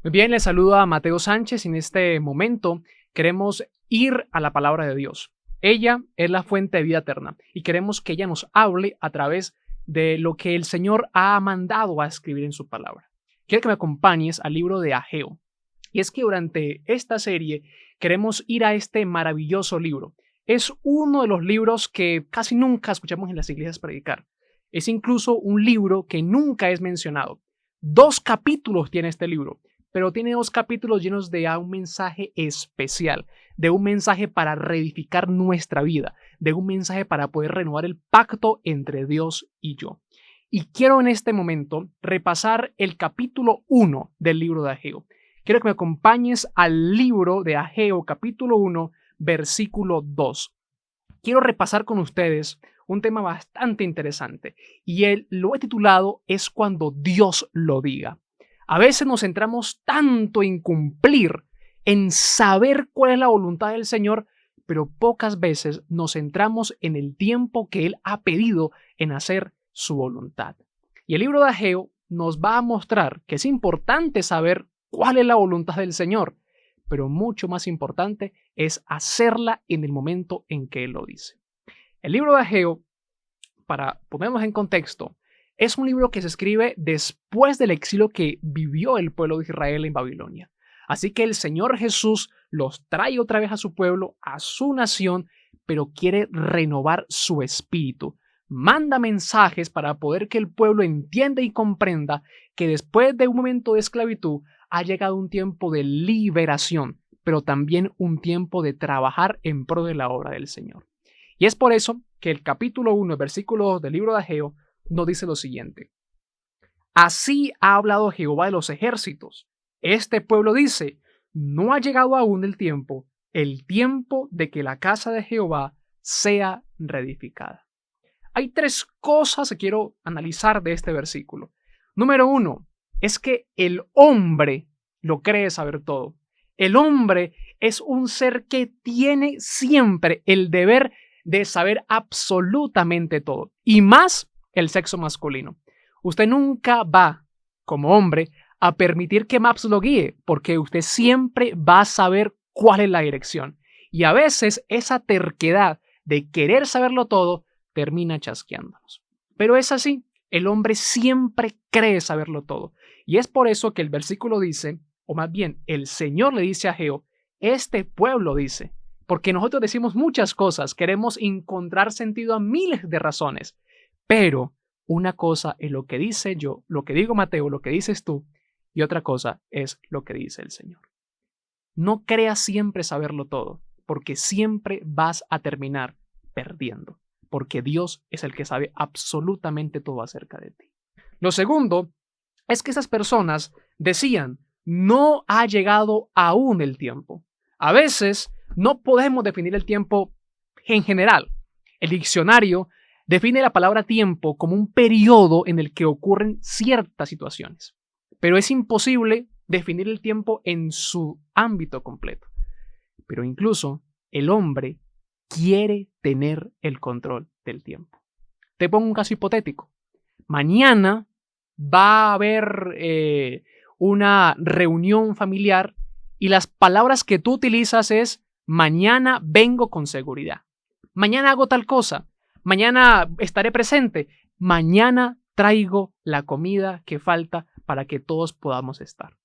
Muy bien, les saluda Mateo Sánchez y en este momento queremos ir a la palabra de Dios. Ella es la fuente de vida eterna y queremos que ella nos hable a través de lo que el Señor ha mandado a escribir en su palabra. Quiero que me acompañes al libro de Ageo. Y es que durante esta serie queremos ir a este maravilloso libro. Es uno de los libros que casi nunca escuchamos en las iglesias predicar. Es incluso un libro que nunca es mencionado. 2 capítulos tiene este libro, pero tiene 2 capítulos llenos de un mensaje especial, de un mensaje para reedificar nuestra vida, de un mensaje para poder renovar el pacto entre Dios y yo. Y quiero en este momento repasar el capítulo 1 del libro de Ageo. Quiero que me acompañes al libro de Ageo, capítulo 1, versículo 2. Quiero repasar con ustedes un tema bastante interesante y lo he titulado Es cuando Dios lo diga. A veces nos centramos tanto en cumplir, en saber cuál es la voluntad del Señor, pero pocas veces nos centramos en el tiempo que Él ha pedido en hacer su voluntad. Y el libro de Ageo nos va a mostrar que es importante saber cuál es la voluntad del Señor, pero mucho más importante es hacerla en el momento en que Él lo dice. El libro de Ageo, para ponernos en contexto, es un libro que se escribe después del exilio que vivió el pueblo de Israel en Babilonia. Así que el Señor Jesús los trae otra vez a su pueblo, a su nación, pero quiere renovar su espíritu. Manda mensajes para poder que el pueblo entienda y comprenda que después de un momento de esclavitud ha llegado un tiempo de liberación, pero también un tiempo de trabajar en pro de la obra del Señor. Y es por eso que el capítulo 1, versículo 2 del libro de Ageo nos dice lo siguiente. Así ha hablado Jehová de los ejércitos. Este pueblo dice, no ha llegado aún el tiempo de que la casa de Jehová sea reedificada. Hay 3 cosas que quiero analizar de este versículo. Número 1, es que el hombre lo cree saber todo. El hombre es un ser que tiene siempre el deber de saber absolutamente todo, y más el sexo masculino. Usted nunca va, como hombre, a permitir que Maps lo guíe, porque usted siempre va a saber cuál es la dirección. Y a veces esa terquedad de querer saberlo todo termina chasqueándonos. Pero es así, el hombre siempre cree saberlo todo. Y es por eso que el versículo dice, o más bien el Señor le dice a Ageo, este pueblo dice, porque nosotros decimos muchas cosas, queremos encontrar sentido a miles de razones, pero una cosa es lo que dice yo, lo que digo Mateo, lo que dices tú, y otra cosa es lo que dice el Señor. No creas siempre saberlo todo, porque siempre vas a terminar perdiendo, porque Dios es el que sabe absolutamente todo acerca de ti. Lo segundo es que esas personas decían, no ha llegado aún el tiempo. A veces no podemos definir el tiempo en general. El diccionario define la palabra tiempo como un periodo en el que ocurren ciertas situaciones, pero es imposible definir el tiempo en su ámbito completo. Pero incluso el hombre quiere tener el control del tiempo. Te pongo un caso hipotético. Mañana va a haber una reunión familiar y las palabras que tú utilizas es mañana vengo con seguridad. Mañana hago tal cosa. Mañana estaré presente. Mañana traigo la comida que falta para que todos podamos estar.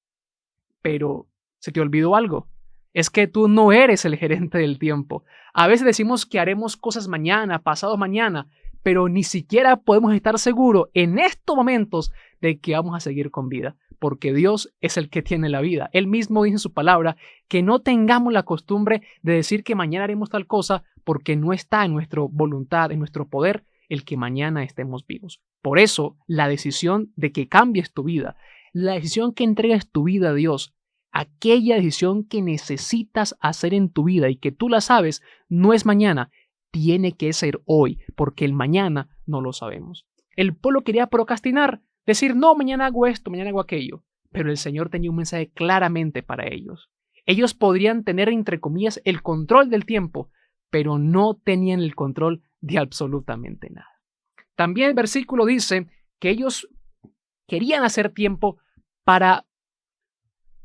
Pero se te olvidó algo. Es que tú no eres el gerente del tiempo. A veces decimos que haremos cosas mañana, pasado mañana, pero ni siquiera podemos estar seguros en estos momentos de que vamos a seguir con vida, porque Dios es el que tiene la vida. Él mismo dice en su palabra que no tengamos la costumbre de decir que mañana haremos tal cosa, porque no está en nuestra voluntad, en nuestro poder, el que mañana estemos vivos. Por eso, la decisión de que cambies tu vida, la decisión que entregues tu vida a Dios, aquella decisión que necesitas hacer en tu vida y que tú la sabes, no es mañana, tiene que ser hoy, porque el mañana no lo sabemos. El pueblo quería procrastinar, decir, no, mañana hago esto, mañana hago aquello, pero el Señor tenía un mensaje claramente para ellos. Ellos podrían tener, entre comillas, el control del tiempo, pero no tenían el control de absolutamente nada. También el versículo dice que ellos querían hacer tiempo para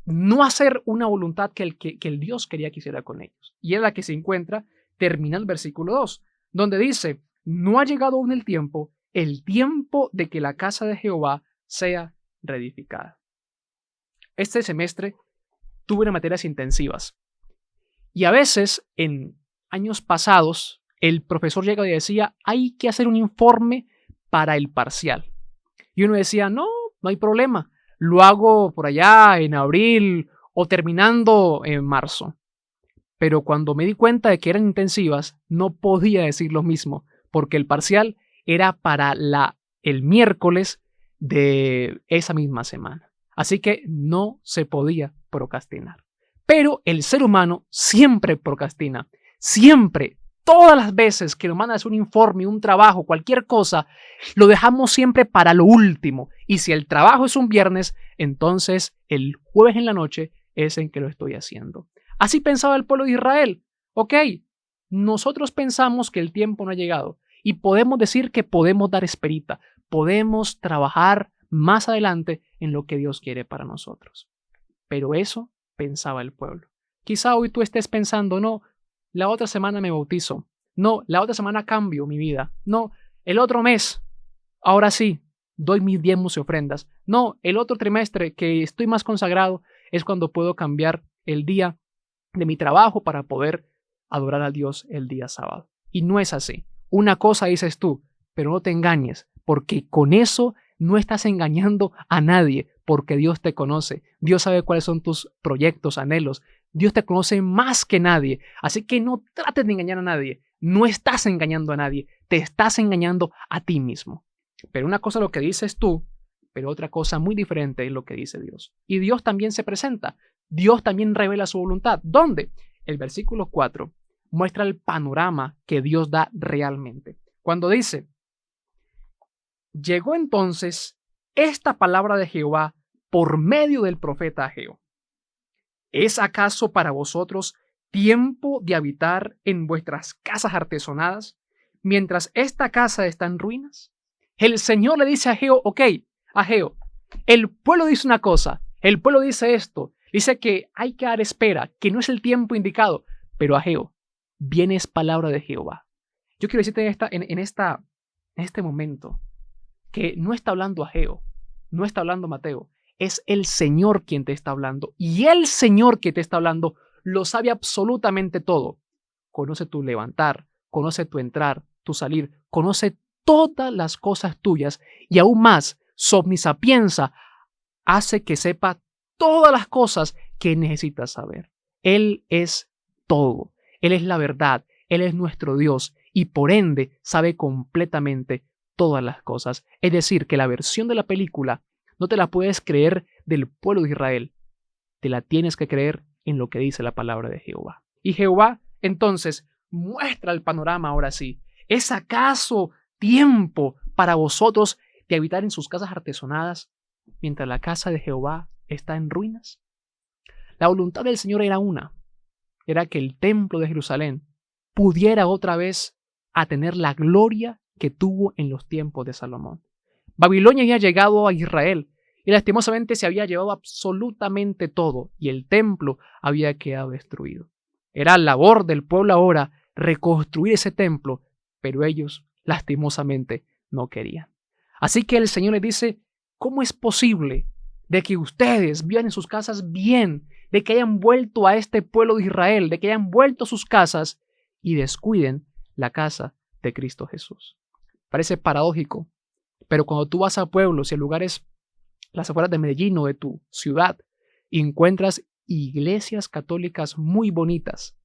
no hacer una voluntad que el Dios quería que hiciera con ellos. Y es la que se encuentra, termina el versículo 2, donde dice, no ha llegado aún el tiempo de que la casa de Jehová sea reedificada. Este semestre tuve materias intensivas y a veces en años pasados el profesor llegaba y decía, hay que hacer un informe para el parcial. Y uno decía, no hay problema, lo hago por allá en abril o terminando en marzo. Pero cuando me di cuenta de que eran intensivas, no podía decir lo mismo, porque el parcial era para el miércoles de esa misma semana. Así que no se podía procrastinar. Pero el ser humano siempre procrastina. Siempre, todas las veces que nos mandan a hacer un informe, un trabajo, cualquier cosa, lo dejamos siempre para lo último. Y si el trabajo es un viernes, entonces el jueves en la noche es en que lo estoy haciendo. Así pensaba el pueblo de Israel. Ok, nosotros pensamos que el tiempo no ha llegado y podemos decir que podemos dar esperita, podemos trabajar más adelante en lo que Dios quiere para nosotros. Pero eso pensaba el pueblo. Quizá hoy tú estés pensando, no, la otra semana me bautizo, no, la otra semana cambio mi vida, no, el otro mes, ahora sí, doy mis diezmos y ofrendas, no, el otro trimestre que estoy más consagrado es cuando puedo cambiar el día de mi trabajo para poder adorar a Dios el día sábado. Y no es así. Una cosa dices tú, pero no te engañes, porque con eso no estás engañando a nadie, porque Dios te conoce. Dios sabe cuáles son tus proyectos, anhelos. Dios te conoce más que nadie. Así que no trates de engañar a nadie. No estás engañando a nadie. Te estás engañando a ti mismo. Pero una cosa es lo que dices tú, pero otra cosa muy diferente es lo que dice Dios. Y Dios también se presenta. Dios también revela su voluntad. ¿Dónde? El versículo 4 muestra el panorama que Dios da realmente. Cuando dice, llegó entonces esta palabra de Jehová por medio del profeta Ageo. ¿Es acaso para vosotros tiempo de habitar en vuestras casas artesonadas mientras esta casa está en ruinas? El Señor le dice a Ageo, ok, Ageo, el pueblo dice una cosa, el pueblo dice esto, dice que hay que dar espera, que no es el tiempo indicado, pero Ageo, viene es palabra de Jehová. Yo quiero decirte en este momento que no está hablando Ageo, no está hablando Mateo, es el Señor quien te está hablando. Y el Señor que te está hablando lo sabe absolutamente todo. Conoce tu levantar, conoce tu entrar, tu salir, conoce todas las cosas tuyas y aún más, su omnisapienza hace que sepa todas las cosas que necesitas saber. Él es todo, Él es la verdad, Él es nuestro Dios y por ende sabe completamente todas las cosas. Es decir, que la versión de la película no te la puedes creer del pueblo de Israel, te la tienes que creer en lo que dice la palabra de Jehová. Y Jehová entonces muestra el panorama ahora sí. ¿Es acaso tiempo para vosotros de habitar en sus casas artesonadas mientras la casa de Jehová está en ruinas? La voluntad del Señor era una, era que el templo de Jerusalén pudiera otra vez a tener la gloria que tuvo en los tiempos de Salomón. Babilonia había llegado a Israel y lastimosamente se había llevado absolutamente todo y el templo había quedado destruido. Era labor del pueblo ahora reconstruir ese templo, pero ellos lastimosamente no querían. Así que el Señor les dice, ¿cómo es posible de que ustedes vivan en sus casas bien, de que hayan vuelto a este pueblo de Israel, de que hayan vuelto a sus casas y descuiden la casa de Cristo Jesús? Parece paradójico, pero cuando tú vas a pueblos y a lugares, las afueras de Medellín o de tu ciudad, encuentras iglesias católicas muy bonitas,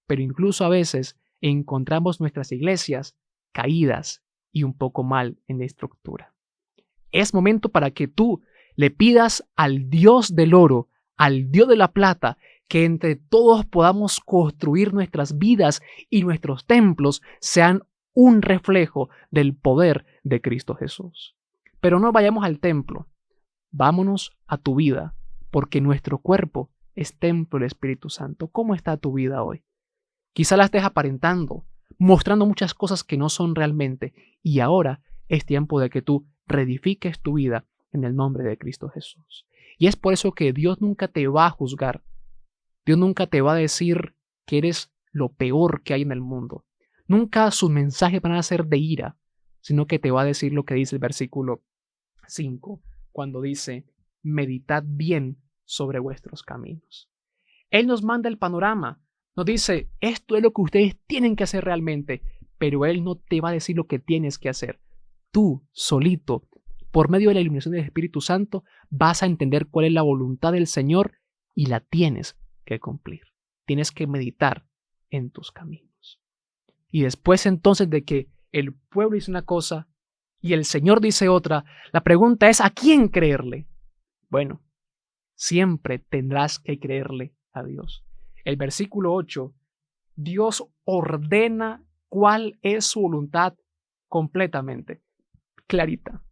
pero incluso a veces encontramos nuestras iglesias caídas y un poco mal en la estructura. Es momento para que tú le pidas al Dios del oro, al Dios de la plata, que entre todos podamos construir nuestras vidas y nuestros templos sean un reflejo del poder de Cristo Jesús. Pero no vayamos al templo, vámonos a tu vida, porque nuestro cuerpo es templo del Espíritu Santo. ¿Cómo está tu vida hoy? Quizá la estés aparentando, mostrando muchas cosas que no son realmente, y ahora es tiempo de que tú reedifiques tu vida en el nombre de Cristo Jesús. Y es por eso que Dios nunca te va a juzgar. Dios nunca te va a decir que eres lo peor que hay en el mundo. Nunca sus mensajes van a ser de ira, sino que te va a decir lo que dice el versículo 5, cuando dice, meditad bien sobre vuestros caminos. Él nos manda el panorama, nos dice, esto es lo que ustedes tienen que hacer realmente, pero Él no te va a decir lo que tienes que hacer. Tú, solito, por medio de la iluminación del Espíritu Santo, vas a entender cuál es la voluntad del Señor y la tienes que cumplir. Tienes que meditar en tus caminos. Y después entonces de que el pueblo dice una cosa y el Señor dice otra, la pregunta es, ¿a quién creerle? Bueno, siempre tendrás que creerle a Dios. El versículo 8, Dios ordena cuál es su voluntad completamente, clarita.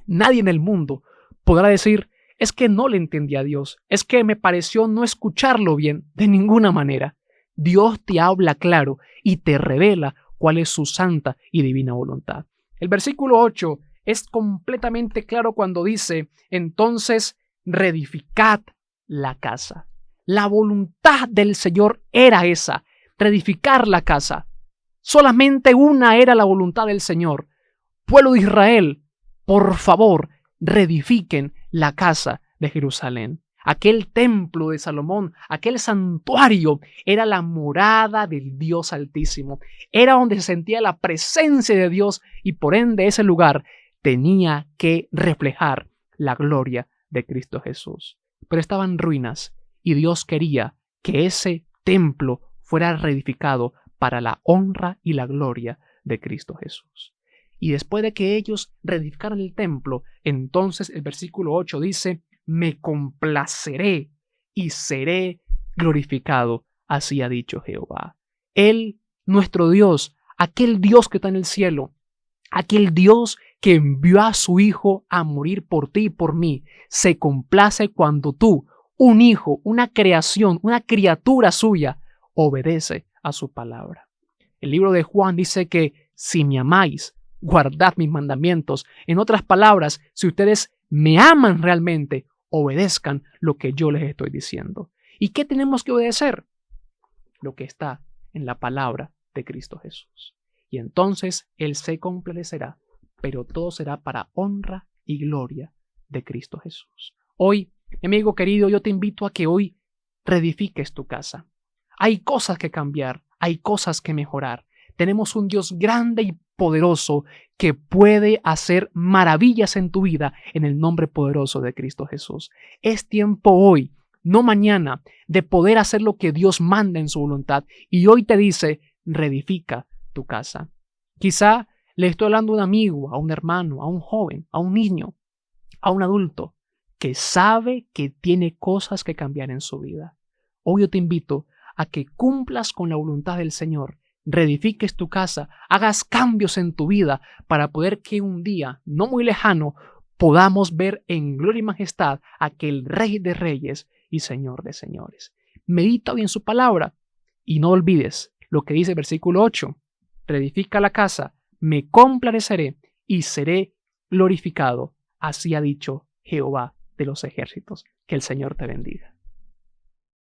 Nadie en el mundo podrá decir, es que no le entendí a Dios, es que me pareció no escucharlo bien, de ninguna manera. Dios te habla claro y te revela cuál es su santa y divina voluntad. El versículo 8 es completamente claro cuando dice, entonces reedificad la casa. La voluntad del Señor era esa, reedificar la casa. Solamente una era la voluntad del Señor. Pueblo de Israel, por favor, reedifiquen la casa de Jerusalén. Aquel templo de Salomón, aquel santuario, era la morada del Dios Altísimo. Era donde se sentía la presencia de Dios y por ende ese lugar tenía que reflejar la gloria de Cristo Jesús. Pero estaba en ruinas y Dios quería que ese templo fuera reedificado para la honra y la gloria de Cristo Jesús. Y después de que ellos reedificaran el templo, entonces el versículo 8 dice, me complaceré y seré glorificado, así ha dicho Jehová. Él, nuestro Dios, aquel Dios que está en el cielo, aquel Dios que envió a su Hijo a morir por ti y por mí, se complace cuando tú, un hijo, una creación, una criatura suya, obedece a su palabra. El libro de Juan dice que si me amáis, guardad mis mandamientos. En otras palabras, si ustedes me aman realmente, obedezcan lo que yo les estoy diciendo. ¿Y qué tenemos que obedecer? Lo que está en la palabra de Cristo Jesús. Y entonces Él se complacerá, pero todo será para honra y gloria de Cristo Jesús. Hoy, mi amigo querido, yo te invito a que hoy reedifiques tu casa. Hay cosas que cambiar, hay cosas que mejorar. Tenemos un Dios grande y poderoso que puede hacer maravillas en tu vida en el nombre poderoso de Cristo Jesús. Es tiempo hoy, no mañana, de poder hacer lo que Dios manda en su voluntad. Y hoy te dice, reedifica tu casa. Quizá le estoy hablando a un amigo, a un hermano, a un joven, a un niño, a un adulto que sabe que tiene cosas que cambiar en su vida. Hoy yo te invito a que cumplas con la voluntad del Señor, reedifiques tu casa, hagas cambios en tu vida para poder que un día, no muy lejano, podamos ver en gloria y majestad a aquel Rey de Reyes y Señor de Señores. Medita hoy en su palabra y no olvides lo que dice el versículo 8. Reedifica la casa, me complaceré y seré glorificado. Así ha dicho Jehová de los ejércitos. Que el Señor te bendiga.